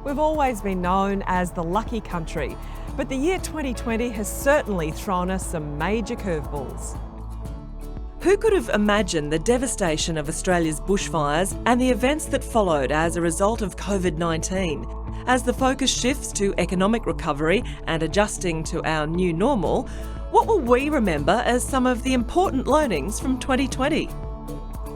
We've always been known as the lucky country, but the year 2020 has certainly thrown us some major curveballs. Who could have imagined the devastation of Australia's bushfires and the events that followed as a result of COVID-19? As the focus shifts to economic recovery and adjusting to our new normal, what will we remember as some of the important learnings from 2020?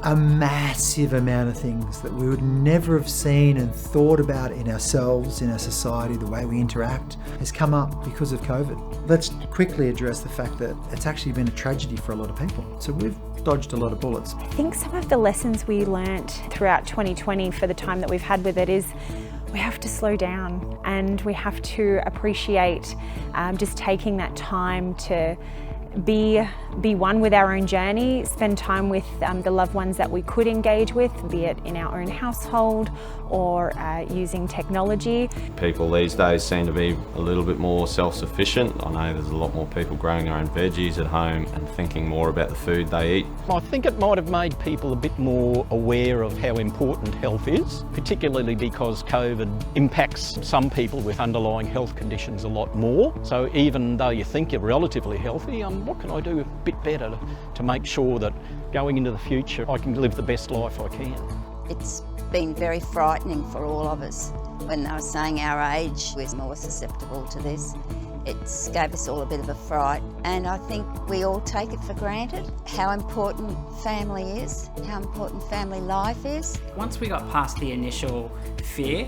A massive amount of things that we would never have seen and thought about in ourselves, in our society, the way we interact, has come up because of COVID. Let's quickly address the fact that it's actually been a tragedy for a lot of people. So we've dodged a lot of bullets. I think some of the lessons we learnt throughout 2020 for the time that we've had with it is we have to slow down and we have to appreciate just taking that time to be one with our own journey, spend time with the loved ones that we could engage with, be it in our own household or using technology. People these days seem to be a little bit more self-sufficient. I know there's a lot more people growing their own veggies at home and thinking more about the food they eat. I think it might have made people a bit more aware of how important health is, particularly because COVID impacts some people with underlying health conditions a lot more. So even though you think you're relatively healthy, what can I do a bit better to make sure that going into the future I can live the best life I can? It's been very frightening for all of us when they were saying our age was more susceptible to this. It gave us all a bit of a fright, and I think we all take it for granted how important family is, how important family life is. Once we got past the initial fear,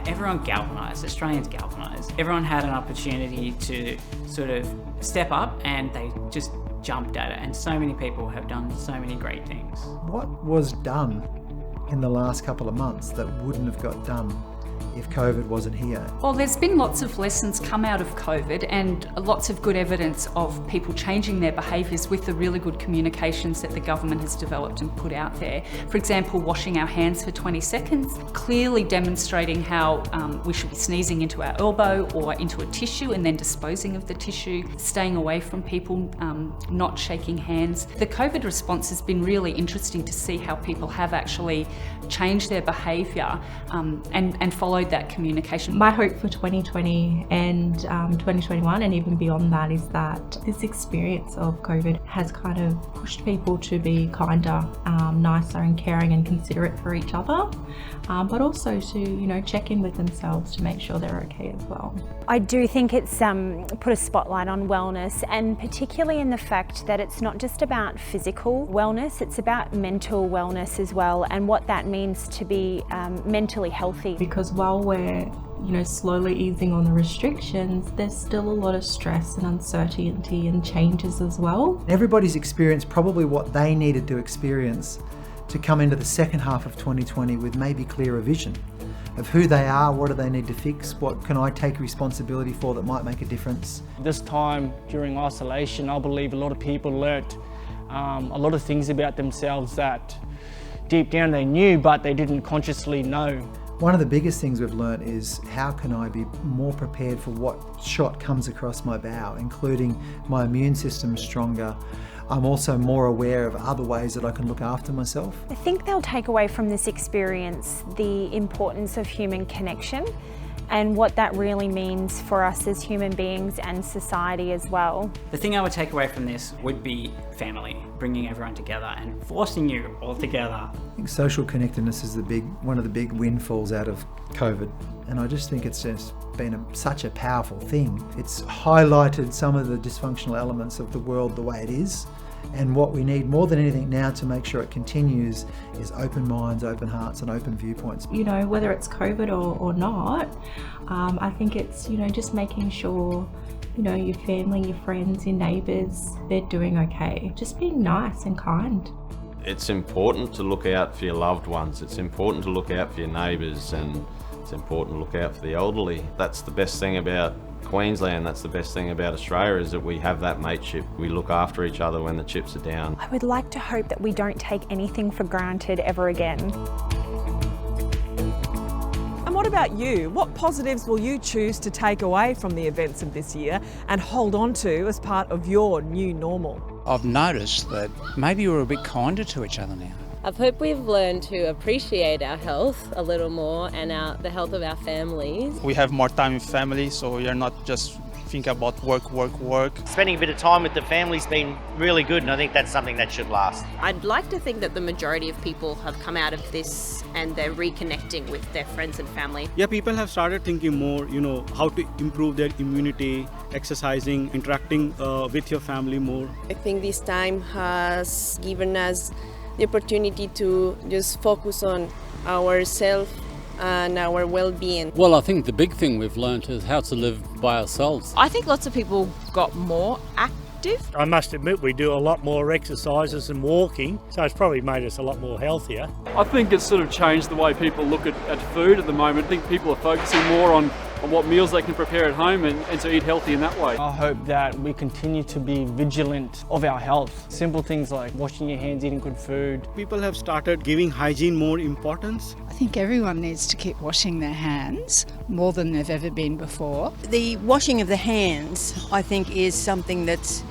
everyone galvanised, Australians galvanised. Everyone had an opportunity to sort of step up and they just jumped at it, and so many people have done so many great things. What was done in the last couple of months that wouldn't have got done if COVID wasn't here? Well, there's been lots of lessons come out of COVID and lots of good evidence of people changing their behaviours with the really good communications that the government has developed and put out there. For example, washing our hands for 20 seconds, clearly demonstrating how we should be sneezing into our elbow or into a tissue and then disposing of the tissue, staying away from people, not shaking hands. The COVID response has been really interesting to see how people have actually changed their behaviour and followed that communication. My hope for 2020 and 2021 and even beyond that is that this experience of COVID has kind of pushed people to be kinder, nicer and caring and considerate for each other, but also to check in with themselves to make sure they're okay as well. I do think it's put a spotlight on wellness, and particularly in the fact that it's not just about physical wellness, it's about mental wellness as well, and what that means to be mentally healthy. Because while we're slowly easing on the restrictions, there's still a lot of stress and uncertainty and changes as well. Everybody's experienced probably what they needed to experience to come into the second half of 2020 with maybe clearer vision of who they are, what do they need to fix, what can I take responsibility for that might make a difference. This time during isolation, I believe a lot of people learnt a lot of things about themselves that deep down they knew but they didn't consciously know. One of the biggest things we've learnt is how can I be more prepared for what shot comes across my bow, including my immune system stronger. I'm also more aware of other ways that I can look after myself. I think they'll take away from this experience the importance of human connection and what that really means for us as human beings and society as well. The thing I would take away from this would be family, bringing everyone together and forcing you all together. I think social connectedness is one of the big windfalls out of COVID, and I just think it's just been such a powerful thing. It's highlighted some of the dysfunctional elements of the world the way it is, and what we need more than anything now to make sure it continues is open minds, open hearts and open viewpoints. Whether it's COVID or not, I think it's just making sure your family, your friends, your neighbours, they're doing okay. Just being nice and kind. It's important to look out for your loved ones. It's important to look out for your neighbours, and it's important to look out for the elderly. That's the best thing about Queensland, that's the best thing about Australia, is that we have that mateship. We look after each other when the chips are down. I would like to hope that we don't take anything for granted ever again. And what about you? What positives will you choose to take away from the events of this year and hold on to as part of your new normal? I've noticed that maybe we're a bit kinder to each other now. I've hoped we've learned to appreciate our health a little more and the health of our families. We have more time with family, so you're not just think about work. Spending a bit of time with the family's been really good, and I think that's something that should last. I'd like to think that the majority of people have come out of this and they're reconnecting with their friends and family. Yeah, people have started thinking more, how to improve their immunity, exercising, interacting with your family more. I think this time has given us the opportunity to just focus on ourselves and our well-being. Well, I think the big thing we've learnt is how to live by ourselves. I think lots of people got more active. I must admit we do a lot more exercises and walking, so it's probably made us a lot more healthier. I think it's sort of changed the way people look at food at the moment. I think people are focusing more on what meals they can prepare at home and to eat healthy in that way. I hope that we continue to be vigilant of our health. Simple things like washing your hands, eating good food. People have started giving hygiene more importance. I think everyone needs to keep washing their hands more than they've ever been before. The washing of the hands, I think, is something that's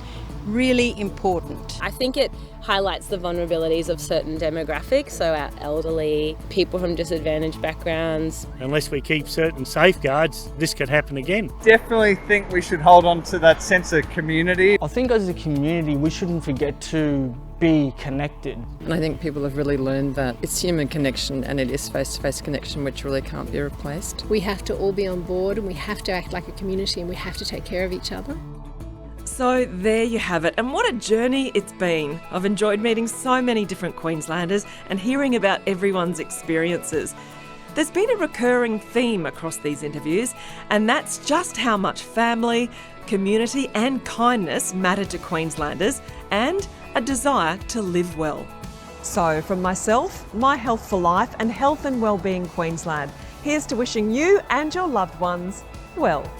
really important. I think it highlights the vulnerabilities of certain demographics, so our elderly, people from disadvantaged backgrounds. Unless we keep certain safeguards, this could happen again. Definitely think we should hold on to that sense of community. I think as a community we shouldn't forget to be connected. And I think people have really learned that it's human connection and it is face-to-face connection which really can't be replaced. We have to all be on board and we have to act like a community and we have to take care of each other. So there you have it, and what a journey it's been. I've enjoyed meeting so many different Queenslanders and hearing about everyone's experiences. There's been a recurring theme across these interviews, and that's just how much family, community and kindness matter to Queenslanders and a desire to live well. So from myself, My Health for Life and Health and Wellbeing Queensland, here's to wishing you and your loved ones well.